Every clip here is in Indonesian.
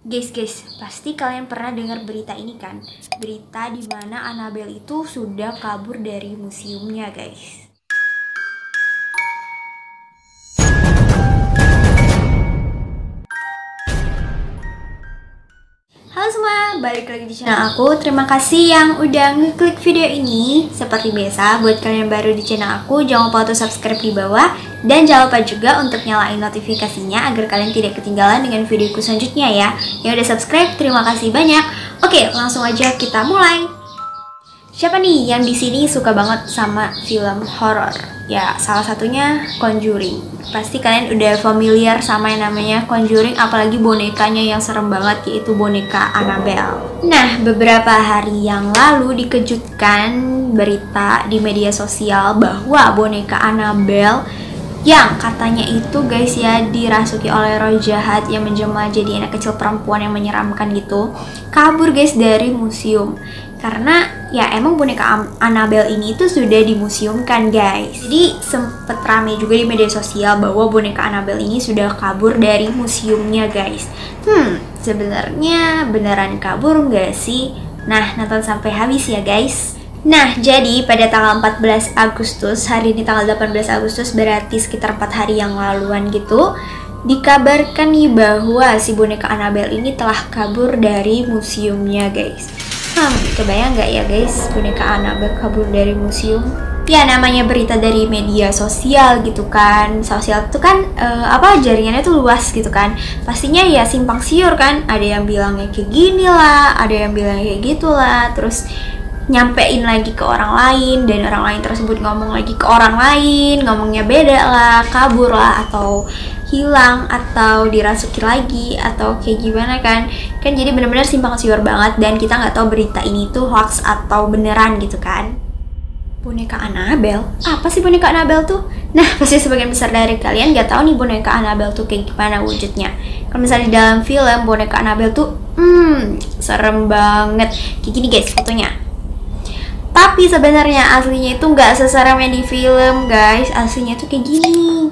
Guys, pasti kalian pernah dengar berita ini kan? Berita di mana Annabelle itu sudah kabur dari museumnya, guys. Halo semua, balik lagi di channel aku. Terima kasih yang udah ngeklik video ini. Seperti biasa, buat kalian yang baru di channel aku, jangan lupa untuk subscribe di bawah. Dan jangan lupa juga untuk nyalain notifikasinya agar kalian tidak ketinggalan dengan videoku selanjutnya ya. Yang udah subscribe, terima kasih banyak. Oke, langsung aja kita mulai. Siapa nih yang di sini suka banget sama film horor? Ya, salah satunya Conjuring. Pasti kalian udah familiar sama yang namanya Conjuring, apalagi bonekanya yang serem banget, yaitu boneka Annabelle. Nah, beberapa hari yang lalu dikejutkan berita di media sosial bahwa boneka Annabelle yang katanya itu guys ya dirasuki oleh roh jahat yang menjelma jadi anak kecil perempuan yang menyeramkan gitu, kabur guys dari museum. Karena ya emang boneka Annabelle ini itu sudah dimuseumkan guys. Jadi sempet rame juga di media sosial bahwa boneka Annabelle ini sudah kabur dari museumnya guys. Sebenarnya beneran kabur nggak sih? Nah, nonton sampai habis ya guys. Nah, jadi pada tanggal 14 Agustus, hari ini tanggal 18 Agustus, berarti sekitar 4 hari yang laluan gitu, dikabarkan nih bahwa si boneka Annabelle ini telah kabur dari museumnya guys. Kebayang nggak ya guys, boneka Annabelle kabur dari museum? Ya namanya berita dari media sosial gitu kan. Sosial itu kan jaringannya tuh luas gitu kan. Pastinya ya simpang siur kan. Ada yang bilangnya kayak gini lah, ada yang bilang kayak gitulah. Terus nyampein lagi ke orang lain, dan orang lain tersebut ngomong lagi ke orang lain, ngomongnya beda lah, kabur lah, atau hilang, atau dirasuki lagi, atau kayak gimana kan jadi bener-bener simpang siur banget, dan kita nggak tahu berita ini tuh hoax atau beneran gitu kan. Boneka Annabelle? Apa sih boneka Annabelle tuh? Nah, pasti sebagian besar dari kalian nggak tahu nih boneka Annabelle tuh kayak gimana wujudnya. Kalau misalnya di dalam film boneka Annabelle tuh serem banget kayak gini guys fotonya. Tapi sebenarnya aslinya itu nggak seserem yang di film guys. Aslinya tuh kayak gini.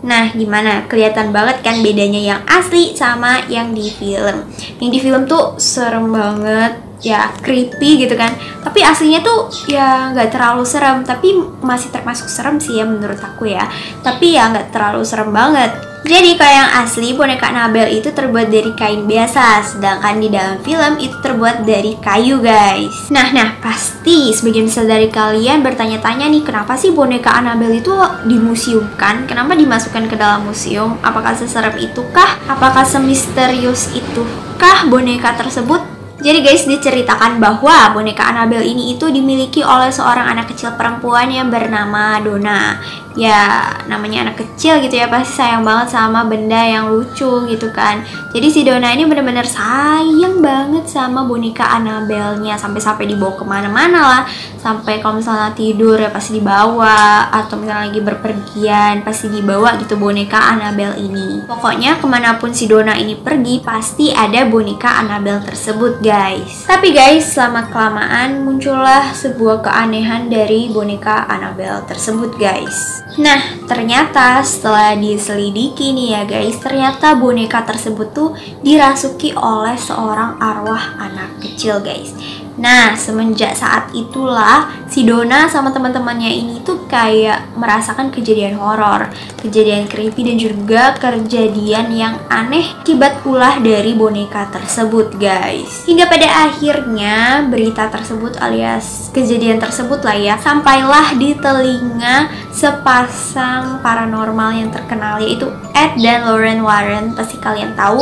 Nah, gimana? Kelihatan banget kan bedanya yang asli sama yang di film. Yang di film tuh serem banget, ya creepy gitu kan. Tapi aslinya tuh ya nggak terlalu serem, tapi masih termasuk serem sih ya menurut aku ya. Tapi ya nggak terlalu serem banget. Jadi kalau yang asli boneka Annabelle itu terbuat dari kain biasa, sedangkan di dalam film itu terbuat dari kayu guys. Nah pasti sebagian besar dari kalian bertanya-tanya nih, kenapa sih boneka Annabelle itu dimuseumkan? Kenapa dimasukkan ke dalam museum? Apakah seserem itukah? Apakah semisterius itukah boneka tersebut? Jadi guys, diceritakan bahwa boneka Annabelle ini itu dimiliki oleh seorang anak kecil perempuan yang bernama Donna. Ya, namanya anak kecil gitu ya, pasti sayang banget sama benda yang lucu gitu kan. Jadi si Donna ini bener-bener sayang banget sama boneka Annabelle-nya, sampai-sampai dibawa kemana-mana lah. Sampai kalau misalnya tidur ya pasti dibawa, atau misalnya lagi berpergian pasti dibawa gitu boneka Annabelle ini. Pokoknya kemanapun si Donna ini pergi pasti ada boneka Annabelle tersebut guys. Tapi guys, selama kelamaan muncullah sebuah keanehan dari boneka Annabelle tersebut guys. Nah, ternyata setelah diselidiki nih ya guys, ternyata boneka tersebut tuh dirasuki oleh seorang arwah anak kecil guys. Nah, semenjak saat itulah si Donna sama teman-temannya ini tuh kayak merasakan kejadian horor, kejadian creepy, dan juga kejadian yang aneh akibat ulah dari boneka tersebut guys. Hingga pada akhirnya berita tersebut alias kejadian tersebut lah ya, sampailah di telinga sepasang paranormal yang terkenal, yaitu Ed dan Lorraine Warren, pasti kalian tahu.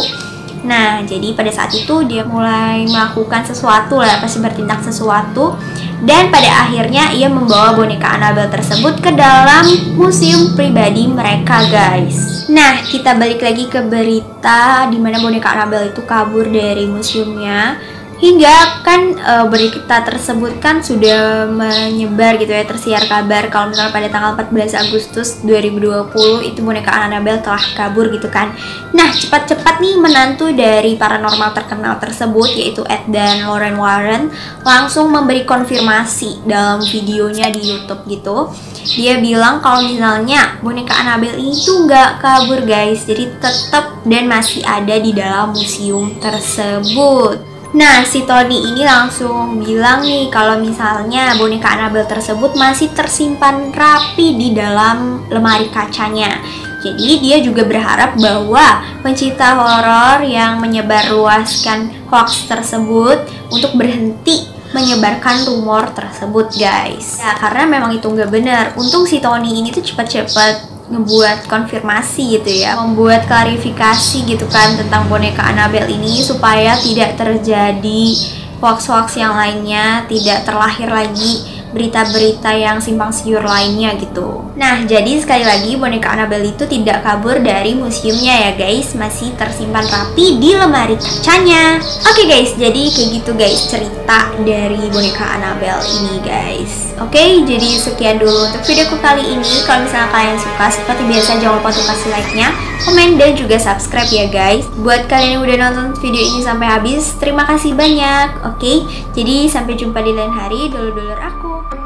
Nah, jadi pada saat itu dia mulai melakukan sesuatu lah, pasti bertindak sesuatu. Dan pada akhirnya ia membawa boneka Annabelle tersebut ke dalam museum pribadi mereka guys. Nah, kita balik lagi ke berita di mana boneka Annabelle itu kabur dari museumnya. Hingga kan berita tersebut kan sudah menyebar gitu ya, tersiar kabar kalau misalnya pada tanggal 14 Agustus 2020 itu boneka Annabelle telah kabur gitu kan. Nah, cepat-cepat nih menantu dari paranormal terkenal tersebut yaitu Ed dan Lorraine Warren langsung memberi konfirmasi dalam videonya di YouTube gitu. Dia bilang kalau misalnya boneka Annabelle ini tuh nggak kabur guys, jadi tetap dan masih ada di dalam museum tersebut. Nah, si Tony ini langsung bilang nih kalau misalnya boneka Annabelle tersebut masih tersimpan rapi di dalam lemari kacanya. Jadi dia juga berharap bahwa pencipta horor yang menyebarluaskan hoax tersebut untuk berhenti menyebarkan rumor tersebut guys. Ya, karena memang itu nggak benar. Untung si Tony ini tuh cepat-cepat ngebuat konfirmasi gitu ya, membuat klarifikasi gitu kan tentang boneka Annabelle ini supaya tidak terjadi hoax-hoax yang lainnya, tidak terlahir lagi berita-berita yang simpang siur lainnya gitu. Nah, jadi sekali lagi boneka Annabelle itu tidak kabur dari museumnya ya guys, masih tersimpan rapi di lemari kacanya. Oke guys, jadi kayak gitu guys cerita dari boneka Annabelle ini guys. Oke, jadi sekian dulu untuk videoku kali ini. Kalau misalnya kalian suka, seperti biasa jangan lupa untuk kasih like-nya, komen, dan juga subscribe ya guys. Buat kalian yang udah nonton video ini sampai habis, terima kasih banyak. Oke, jadi sampai jumpa di lain hari, dulur-dulur aku.